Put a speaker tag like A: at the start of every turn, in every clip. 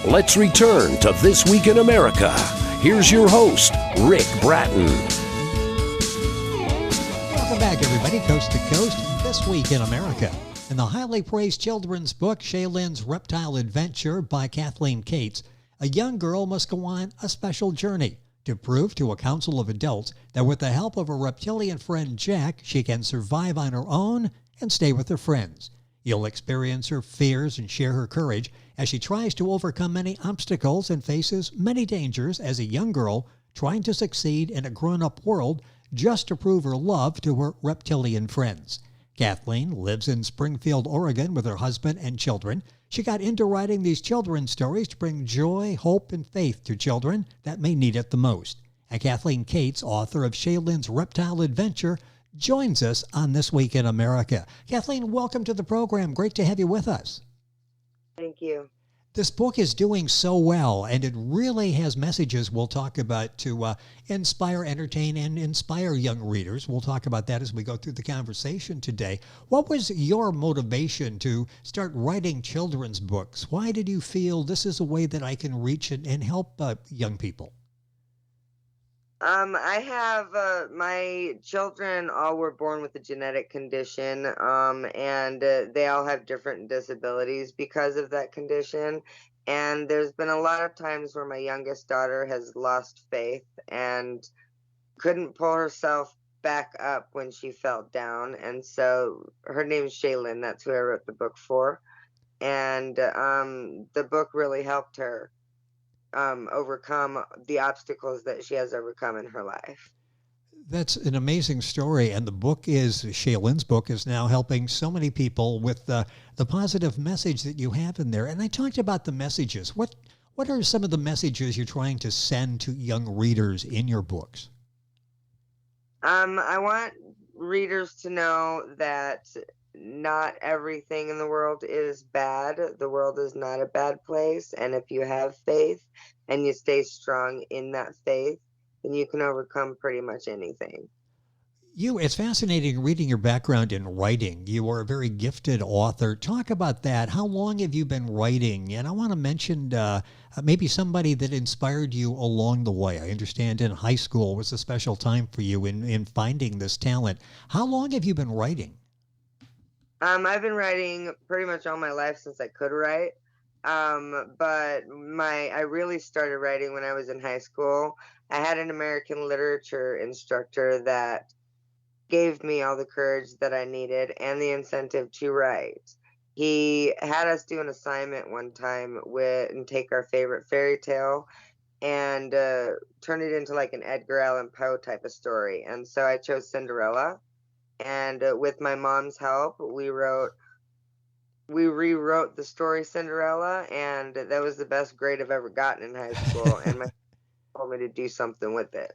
A: Let's return to This Week in America. Here's your host, Rick Bratton.
B: Welcome back, everybody, coast to coast. This Week in America. In the highly praised children's book, Shaylynn's Reptile Adventure by Kathleen Cates, a young girl must go on a special journey to prove to a council of adults that with the help of a reptilian friend, Jack, she can survive on her own and stay with her friends. You'll experience her fears and share her courage as she tries to overcome many obstacles and faces many dangers as a young girl trying to succeed in a grown-up world just to prove her love to her reptilian friends. Kathleen lives in Springfield, Oregon with her husband and children. She got into writing these children's stories to bring joy, hope, and faith to children that may need it the most. And Kathleen Cates, author of Shaylynn's Reptile Adventure, joins us on This Week in America. Kathleen, welcome to the program. Great to have you with us.
C: Thank you.
B: This book is doing so well, and it really has messages we'll talk about to inspire, entertain, and inspire young readers. We'll talk about that as we go through the conversation today. What was your motivation to start writing children's books? Why did you feel this is a way that I can reach and help young people?
C: I have my children all were born with a genetic condition, and they all have different disabilities because of that condition. And there's been a lot of times where my youngest daughter has lost faith and couldn't pull herself back up when she fell down. And so her name's Shaylynn. That's who I wrote the book for. And the book really helped her overcome the obstacles that she has overcome in her life.
B: That's an amazing story, and the book Shaylynn's book is now helping so many people with the positive message that you have in there. And I talked about the messages. What are some of the messages you're trying to send to young readers in your books?
C: I want readers to know that not everything in the world is bad. The world is not a bad place. And if you have faith and you stay strong in that faith, then you can overcome pretty much anything.
B: It's fascinating reading your background in writing. You are a very gifted author. Talk about that. How long have you been writing? And I want to mention maybe somebody that inspired you along the way. I understand in high school was a special time for you in finding this talent. How long have you been writing?
C: I've been writing pretty much all my life since I could write. But I really started writing when I was in high school. I had an American literature instructor that gave me all the courage that I needed and the incentive to write. He had us do an assignment one time and take our favorite fairy tale and turn it into like an Edgar Allan Poe type of story. And so I chose Cinderella. And with my mom's help, we rewrote the story Cinderella, and that was the best grade I've ever gotten in high school. And my told me to do something with it.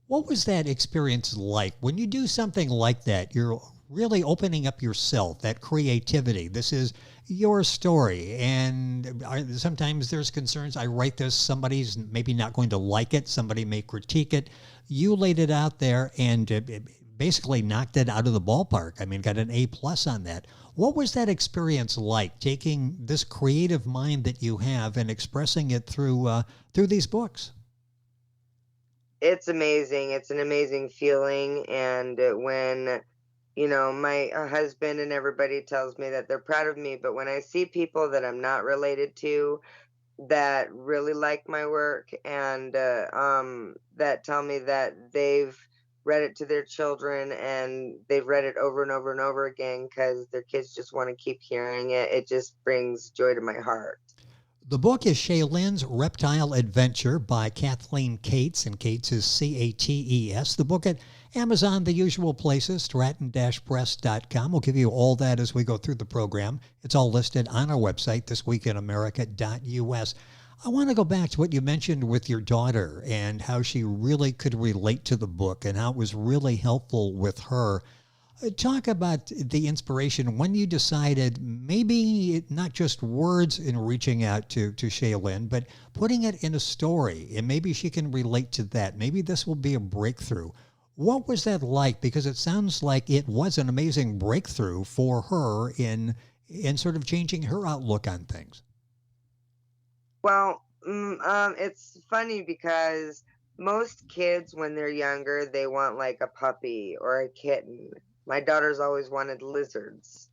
B: What was that experience like? When you do something like that, you're really opening up yourself, that creativity. This is your story. And sometimes there's concerns. I write this, somebody's maybe not going to like it. Somebody may critique it. You laid it out there and basically knocked it out of the ballpark. I mean, got an A+ on that. What was that experience like, taking this creative mind that you have and expressing it through these books?
C: It's amazing. It's an amazing feeling. And when, my husband and everybody tells me that they're proud of me, but when I see people that I'm not related to that really like my work and that tell me that they've read it to their children and they've read it over and over and over again because their kids just want to keep hearing it, it just brings joy to my heart.
B: The book is Shaylynn's Reptile Adventure by Kathleen Cates, and Cates is Cates. The book at Amazon, the usual places, stratton-press.com. We'll give you all that as we go through the program. It's all listed on our website, thisweekinamerica.us. I want to go back to what you mentioned with your daughter and how she really could relate to the book and how it was really helpful with her. Talk about the inspiration when you decided maybe not just words in reaching out to Shaylynn, but putting it in a story, and maybe she can relate to that. Maybe this will be a breakthrough. What was that like? Because it sounds like it was an amazing breakthrough for her in sort of changing her outlook on things.
C: Well, it's funny because most kids, when they're younger, they want like a puppy or a kitten. My daughter's always wanted lizards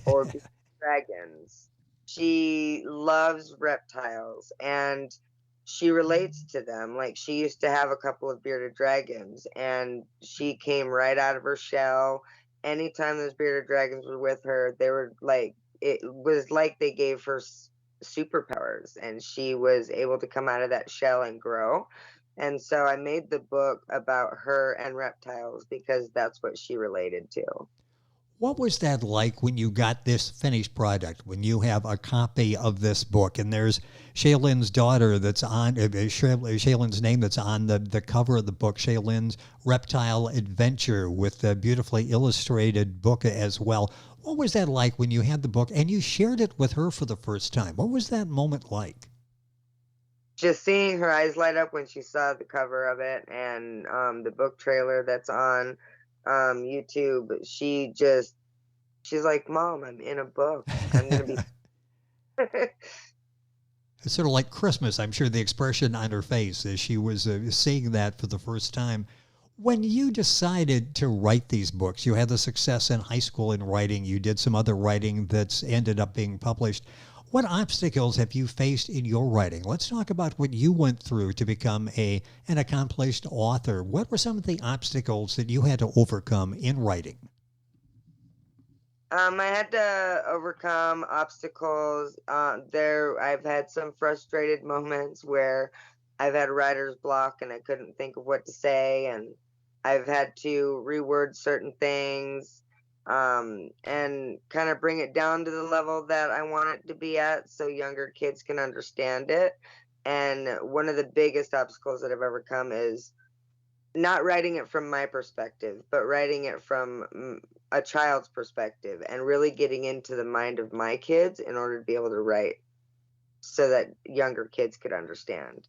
C: or dragons. She loves reptiles and she relates to them. Like she used to have a couple of bearded dragons and she came right out of her shell. Anytime those bearded dragons were with her, they were like, it was like they gave her superpowers and she was able to come out of that shell and grow. And so I made the book about her and reptiles because that's what she related to.
B: What was that like when you got this finished product, when you have a copy of this book and there's Shaylynn's daughter that's on, Shaylynn's name that's on the cover of the book, Shaylynn's Reptile Adventure with a beautifully illustrated book as well. What was that like when you had the book and you shared it with her for the first time? What was that moment like?
C: Just seeing her eyes light up when she saw the cover of it and the book trailer that's on YouTube, she's like, "Mom, I'm in a book. I'm gonna be."
B: It's sort of like Christmas. I'm sure the expression on her face as she was seeing that for the first time. When you decided to write these books, you had the success in high school in writing. You did some other writing that's ended up being published. What obstacles have you faced in your writing? Let's talk about what you went through to become an accomplished author. What were some of the obstacles that you had to overcome in writing?
C: I had to overcome obstacles. I've had some frustrated moments where I've had writer's block and I couldn't think of what to say, and I've had to reword certain things, and kind of bring it down to the level that I want it to be at so younger kids can understand it. And one of the biggest obstacles that I've overcome is not writing it from my perspective, but writing it from a child's perspective and really getting into the mind of my kids in order to be able to write so that younger kids could understand.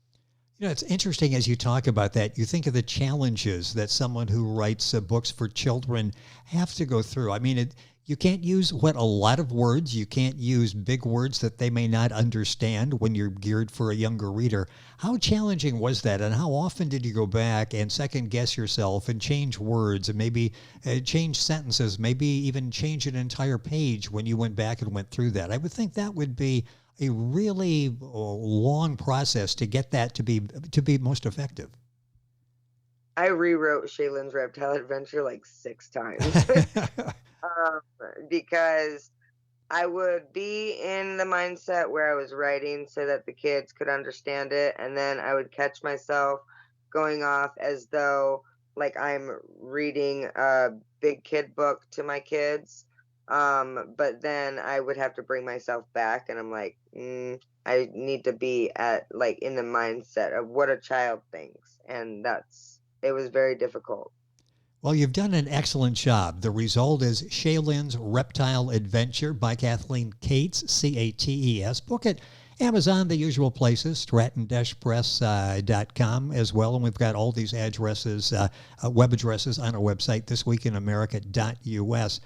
B: You know, it's interesting as you talk about that. You think of the challenges that someone who writes books for children have to go through. I mean, you can't use a lot of words. You can't use big words that they may not understand when you're geared for a younger reader. How challenging was that? And how often did you go back and second guess yourself and change words and maybe change sentences, maybe even change an entire page when you went back and went through that? I would think that would be a really long process to get that to be most effective.
C: I rewrote Shaylynn's Reptile Adventure like 6 times because I would be in the mindset where I was writing so that the kids could understand it, and then I would catch myself going off as though like I'm reading a big kid book to my kids. But then I would have to bring myself back, and I'm like, I need to be at like in the mindset of what a child thinks, and it was very difficult.
B: Well, you've done an excellent job. The result is Shaylynn's Reptile Adventure by Kathleen Cates, Cates. Book at Amazon, the usual places, stratton-press.com as well. And we've got all these addresses, web addresses on our website, thisweekinamerica.us.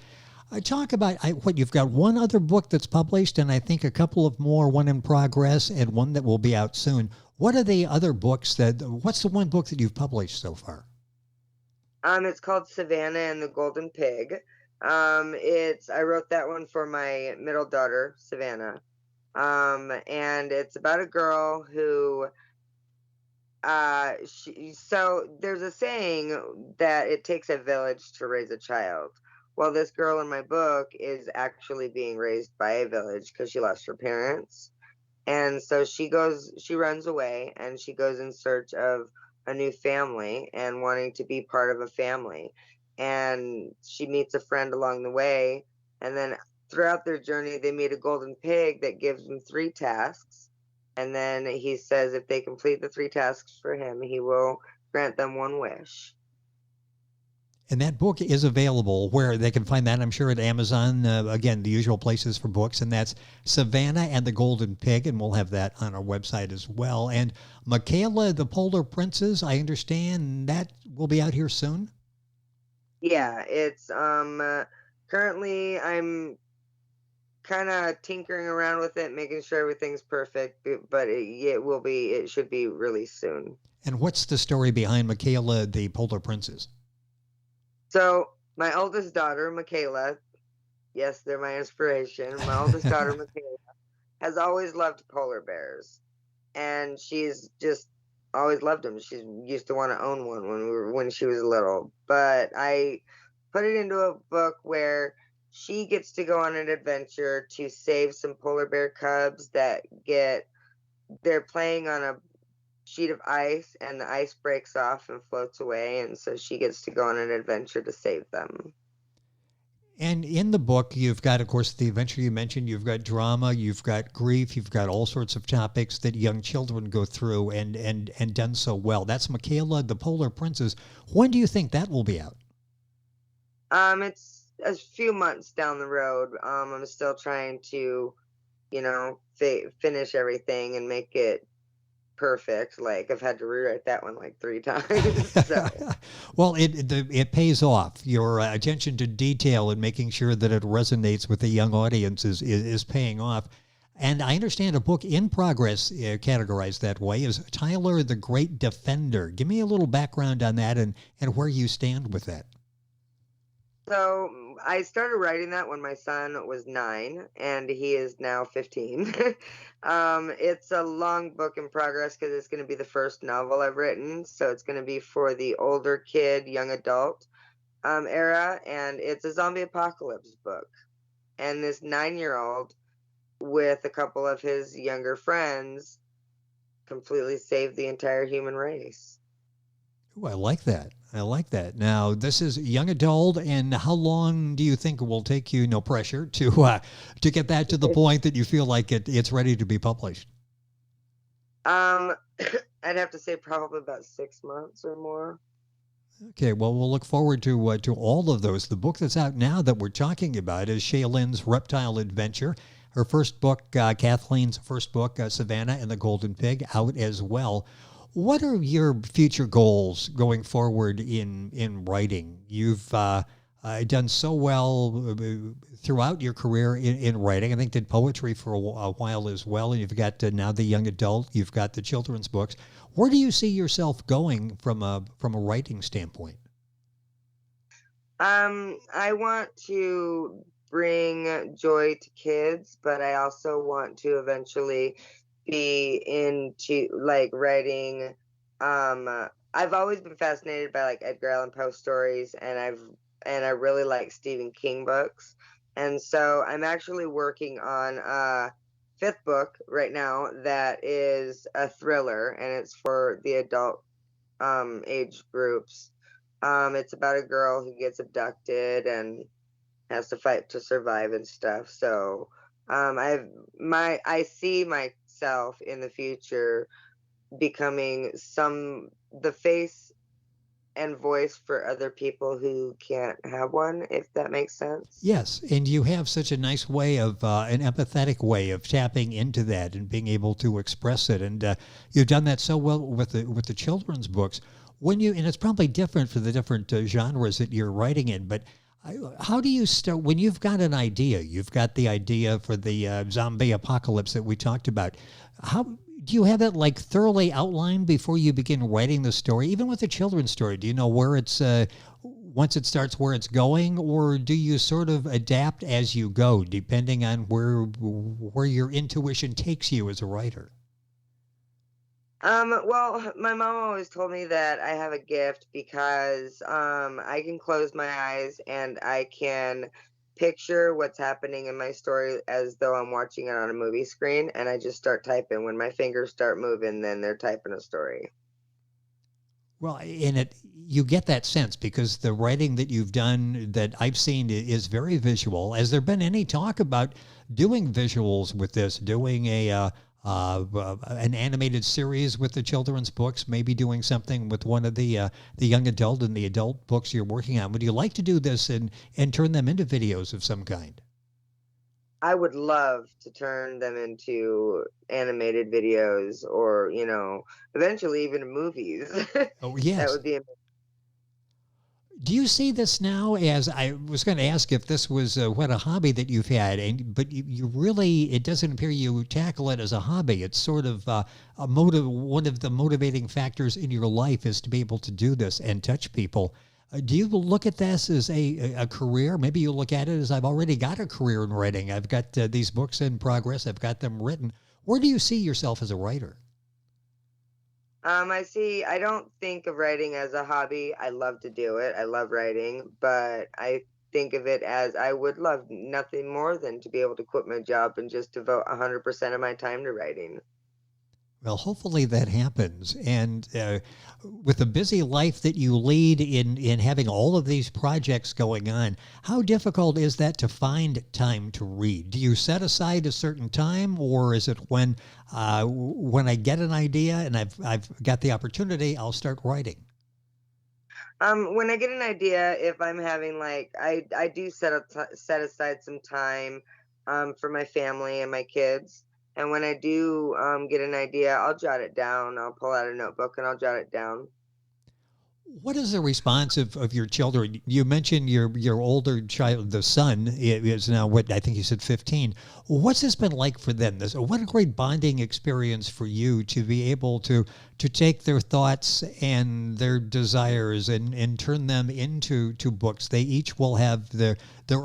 B: Talk about what you've got. One other book that's published, and I think a couple of more, one in progress and one that will be out soon. What are the other books what's the one book that you've published so far?
C: It's called Savannah and the Golden Pig. I wrote that one for my middle daughter, Savannah. And it's about a girl who, so there's a saying that it takes a village to raise a child. Well, this girl in my book is actually being raised by a village because she lost her parents. And so she runs away and she goes in search of a new family and wanting to be part of a family. And she meets a friend along the way. And then throughout their journey, they meet a golden pig that gives them 3 tasks. And then he says if they complete the 3 tasks for him, he will grant them 1 wish.
B: And that book is available where they can find that, I'm sure, at Amazon. Again, the usual places for books, and that's Savannah and the Golden Pig, and we'll have that on our website as well. And Michaela, the Polar Princess, I understand that will be out here soon?
C: Yeah, it's currently I'm kind of tinkering around with it, making sure everything's perfect, but it should be released soon.
B: And what's the story behind Michaela, the Polar Princess?
C: So my oldest daughter, Michaela, yes, they're my inspiration. My oldest daughter, Michaela, has always loved polar bears, and she's just always loved them. She used to want to own one when she was little. But I put it into a book where she gets to go on an adventure to save some polar bear cubs they're playing on a sheet of ice, and the ice breaks off and floats away, and so she gets to go on an adventure to save them.
B: And in the book, you've got, of course, the adventure you mentioned, you've got drama, you've got grief, you've got all sorts of topics that young children go through and done so well. That's Michaela, the Polar Princess. When do you think that will be out?
C: It's a few months down the road. I'm still trying to, finish everything and make it perfect. Like, I've had to rewrite that one like 3 times. So
B: Well, it pays off. Your attention to detail and making sure that it resonates with the young audience is paying off. And I understand a book in progress, categorized that way, is Tyler the Great Defender. Give me a little background on that and where you stand with that.
C: So I started writing that when my son was 9, and he is now 15. It's a long book in progress because it's going to be the first novel I've written. So it's going to be for the older kid, young adult era, and it's a zombie apocalypse book. And this 9-year-old, with a couple of his younger friends, completely saved the entire human race.
B: Ooh, I like that. I like that. Now, this is young adult, and how long do you think it will take you? No pressure to get that to the point that you feel like it's ready to be published.
C: I'd have to say probably about 6 months or more.
B: Okay, well, we'll look forward to all of those. The book that's out now that we're talking about is Shaylynn's Reptile Adventure. Her first book, Kathleen's first book, Savannah and the Golden Pig, out as well. What are your future goals going forward in writing? You've done so well throughout your career in writing. I think did poetry for a while as well, and you've got now the young adult. You've got the children's books. Where do you see yourself going from a writing standpoint?
C: I want to bring joy to kids, but I also want to eventually be into like writing. I've always been fascinated by like Edgar Allan Poe stories, and I really like Stephen King books. And so I'm actually working on a 5th book right now that is a thriller, and it's for the adult age groups. It's about a girl who gets abducted and has to fight to survive and stuff. So I see myself in the future becoming the face and voice for other people who can't have one, if that makes sense.
B: Yes, and you have such a nice way of an empathetic way of tapping into that and being able to express it, and you've done that so well with the children's books. And it's probably different for the different genres that you're writing in, but how do you start when you've got an idea? You've got the idea for the zombie apocalypse that we talked about. How do you have it like thoroughly outlined before you begin writing the story? Even with the children's story, do you know where it's once it starts where it's going, or do you sort of adapt as you go, depending on where your intuition takes you as a writer?
C: Well, my mom always told me that I have a gift because I can close my eyes and I can picture what's happening in my story as though I'm watching it on a movie screen, and I just start typing. When my fingers start moving, then they're typing a story.
B: Well, you get that sense because the writing that you've done that I've seen is very visual. Has there been any talk about doing visuals with this, doing an animated series with the children's books, maybe doing something with one of the young adult and the adult books you're working on? Would you like to do this and turn them into videos of some kind?
C: I would love to turn them into animated videos or, eventually even movies.
B: Oh, yes.
C: That would be amazing.
B: Do you see this now as, I was going to ask if this was what a hobby that you've had, but you really, it doesn't appear you tackle it as a hobby. It's sort of one of the motivating factors in your life is to be able to do this and touch people. Do you look at this as a career? Maybe you look at it as, I've already got a career in writing. I've got these books in progress. I've got them written. Where do you see yourself as a writer?
C: I don't think of writing as a hobby. I love to do it. I love writing, but I think of it as I would love nothing more than to be able to quit my job and just devote 100% of my time to writing.
B: Well, hopefully that happens. And with the busy life that you lead in having all of these projects going on, how difficult is that to find time to read? Do you set aside a certain time, or is it when I get an idea and I've got the opportunity, I'll start writing?
C: When I get an idea, if I'm having like, I do set aside some time, for my family and my kids. And when I do get an idea, I'll jot it down. I'll pull out a notebook and I'll jot it down.
B: What is the response of your children? You mentioned your older child, the son, is now what I think you said 15. What's this been like for them? What a great bonding experience for you to be able to take their thoughts and their desires and turn them into books. They each will have their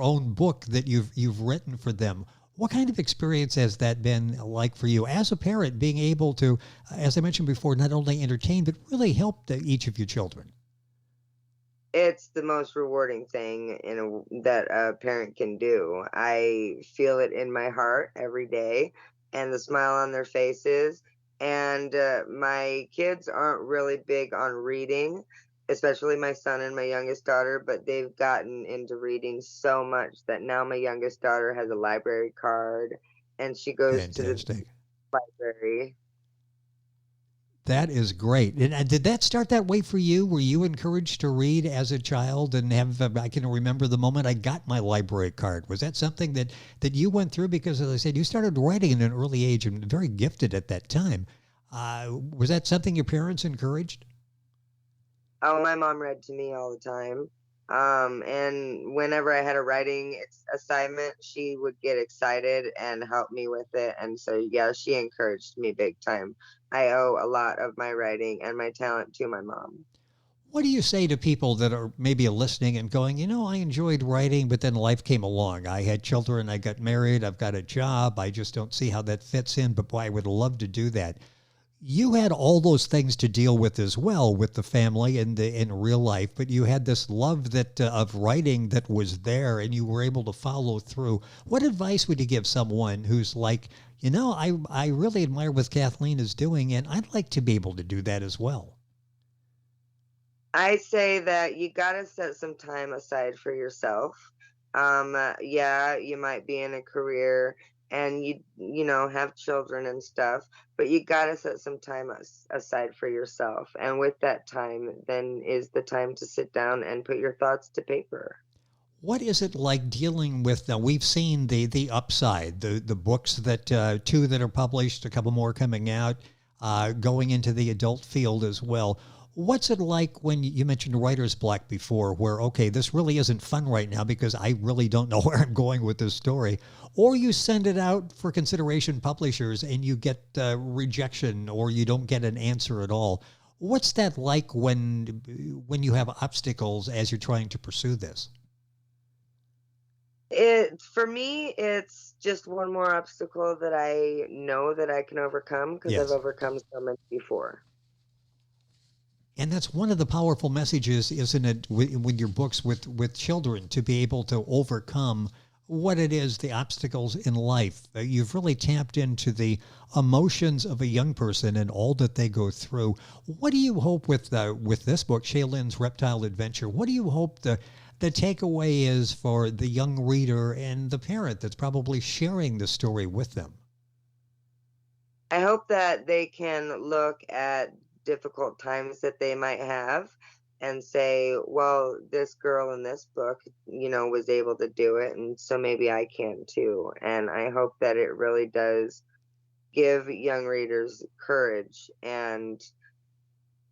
B: own book that you've written for them. What kind of experience has that been like for you as a parent, being able to, as I mentioned before, not only entertain, but really help each of your children?
C: It's the most rewarding thing that a parent can do. I feel it in my heart every day and the smile on their faces. And my kids aren't really big on reading, especially my son and my youngest daughter, but they've gotten into reading so much that now my youngest daughter has a library card and she goes to the
B: Fantastic.
C: library.
B: That is great. And did that start that way for you? Were you encouraged to read as a child and have, I can remember the moment I got my library card. Was that something that you went through? Because as I said, you started writing at an early age and very gifted at that time. Was that something your parents encouraged?
C: Oh, my mom read to me all the time. And whenever I had a writing assignment, she would get excited and help me with it. And so, yeah, she encouraged me big time. I owe a lot of my writing and my talent to my mom.
B: What do you say to people that are maybe listening and going, I enjoyed writing, but then life came along. I had children, I got married, I've got a job. I just don't see how that fits in, but boy, I would love to do that. You had all those things to deal with as well with the family and in real life, but you had this love that of writing that was there and you were able to follow through. What advice would you give someone who's like, I really admire what Kathleen is doing and I'd like to be able to do that as well?
C: I say that you got to set some time aside for yourself. Yeah, you might be in a career and have children and stuff, but you got to set some time aside for yourself. And with that time, then is the time to sit down and put your thoughts to paper.
B: What is it like dealing with, now we've seen the upside, the books that, two that are published, a couple more coming out, going into the adult field as well. What's it like when you mentioned writer's block before, where, okay, this really isn't fun right now because I really don't know where I'm going with this story, or you send it out for consideration publishers and you get rejection or you don't get an answer at all. What's that like when you have obstacles as you're trying to pursue this?
C: For me, it's just one more obstacle that I know that I can overcome because I've
B: Yes.
C: overcome so many before.
B: And that's one of the powerful messages, isn't it, with your books with children, to be able to overcome what it is, the obstacles in life. You've really tapped into the emotions of a young person and all that they go through. What do you hope with this book, Shaylynn's Reptile Adventure? What do you hope the takeaway is for the young reader and the parent that's probably sharing the story with them?
C: I hope that they can look at difficult times that they might have and say, well, this girl in this book, was able to do it. And so maybe I can too. And I hope that it really does give young readers courage and,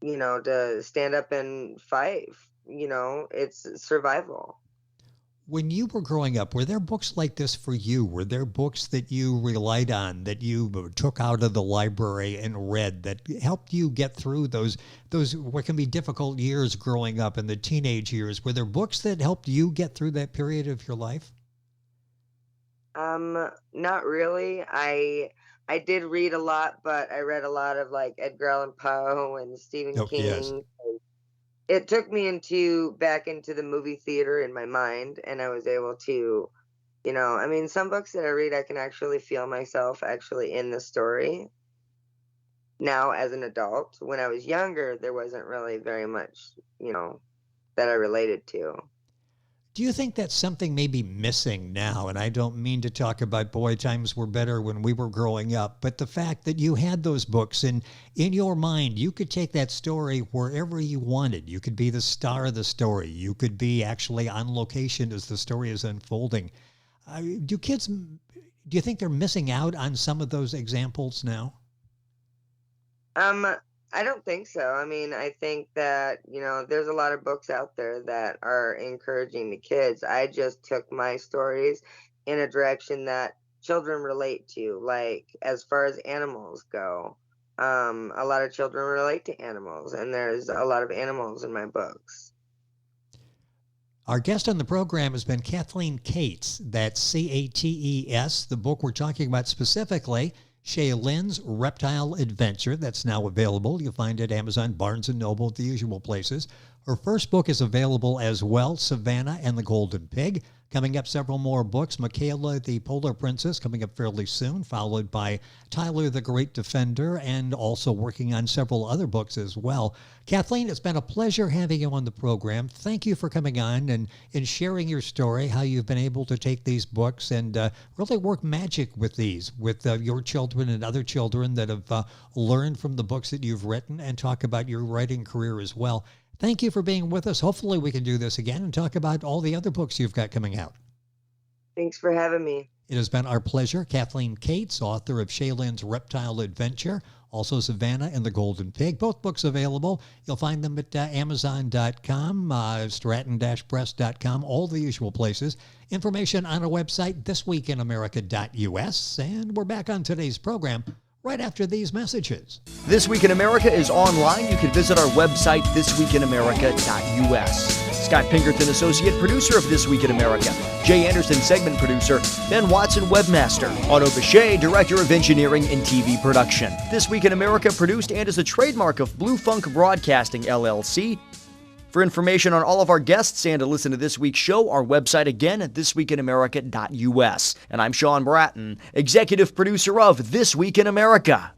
C: to stand up and fight it's survival.
B: When you were growing up, were there books like this for you? Were there books that you relied on, that you took out of the library and read, that helped you get through those what can be difficult years growing up in the teenage years? Were there books that helped you get through that period of your life?
C: Not really. I did read a lot, but I read a lot of like Edgar Allan Poe and Stephen
B: Oh, yes.
C: King. It took me back into the movie theater in my mind, and I was able to, I mean, some books that I read, I can actually feel myself actually in the story now as an adult. When I was younger, there wasn't really very much, that I related to.
B: Do you think that's something maybe missing now? And I don't mean to talk about, boy, times were better when we were growing up, but the fact that you had those books and in your mind, you could take that story wherever you wanted. You could be the star of the story. You could be actually on location as the story is unfolding. Do you think they're missing out on some of those examples now?
C: I don't think so. I mean, I think that, there's a lot of books out there that are encouraging the kids. I just took my stories in a direction that children relate to, like as far as animals go. A lot of children relate to animals, and there's a lot of animals in my books.
B: Our guest on the program has been Kathleen Cates. That's Cates. The book we're talking about specifically, Shaylynn's Reptile Adventure. That's now available. You'll find it at Amazon, Barnes & Noble, the usual places. Her first book is available as well, Savannah and the Golden Pig. Coming up, several more books. Michaela, the Polar Princess, coming up fairly soon, followed by Tyler, the Great Defender, and also working on several other books as well. Kathleen, it's been a pleasure having you on the program. Thank you for coming on and sharing your story, how you've been able to take these books and really work magic with these, with your children and other children that have learned from the books that you've written, and talk about your writing career as well. Thank you for being with us. Hopefully we can do this again and talk about all the other books you've got coming out.
C: Thanks for having me.
B: It has been our pleasure. Kathleen Cates, author of Shaylynn's Reptile Adventure, also Savannah and the Golden Pig. Both books available. You'll find them at Amazon.com, Stratton-Press.com, all the usual places. Information on our website, thisweekinamerica.us. And we're back on today's program right after these messages.
D: This Week in America is online. You can visit our website, thisweekinamerica.us. Scott Pinkerton, associate producer of This Week in America. Jay Anderson, segment producer. Ben Watson, webmaster. Otto Bechet, director of engineering and TV production. This Week in America produced and is a trademark of Blue Funk Broadcasting, LLC. For information on all of our guests and to listen to this week's show, our website again at thisweekinamerica.us. And I'm Sean Bratton, executive producer of This Week in America.